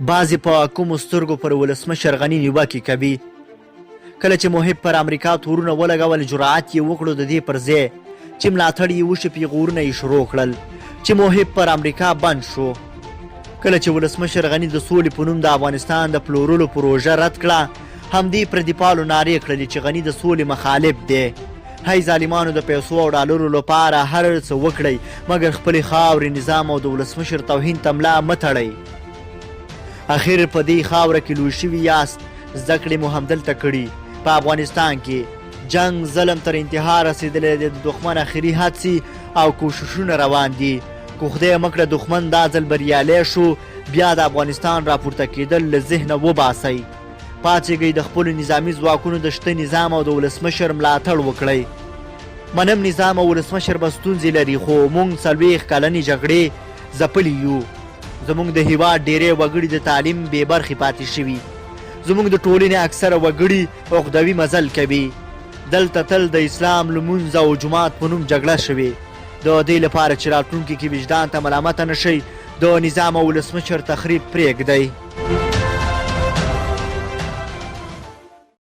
بعضې په کومو سترګو پر ولسمشر غني نیوکې کوي. کله چې محب پر امریکا تورونه ولګول جرأت یې وکړو د دې پر ځای چې ملاتړ یې وشي پیغورونه یې شروع کړل چې محب پر امریکا بند شو. کله چې ولسمشر غني د سولې په نوم د افغانستان د پلورلو پروژه رد کړه همدې پردیپالو نارې کړلې چې غني د سولې مخالف دی. هی ظالمانو د پیسو او ډالرو لپاره هر څه وکړئ مګر خپلې خاورې نظام او د ولسمشر توهین ته ملا مه تړئ. اخر په دې خاوره کې لوی شوي یاست. زده کړې مو همدلته کړي. په افغانستان کې جنگ ظلم تر انتها رسېدلی دی. د دښمن اخري هڅې او کوششونه روان دي. که خدای مکړه دښمن دا ځل بریالی شو بیا د افغانستان راپورته کېدل له ذهنه وباسئ. پاڅېږئ د خپلو نظامي ځواکونو د شته نظام او د ولسمشر ملاتړ وکړئ. منم نظام او ولسمشر به ستونزې لري خو موږ 40 کلنې جګړې ځپلي یو. زموږ د هېواد ډېری وګړي د تعلیم بې برخې پاتې شوي. زموږ د ټولنې اکثره وګړي عقدوي مزل کوي. دلته تل د اسلام لمونځ او جومات په نوم جګړه شوې. د دې لپاره چې راتلونکي کې وجدان ته ملامته نه شئ د نظام او ولسمشر تخریب پرېږدئ.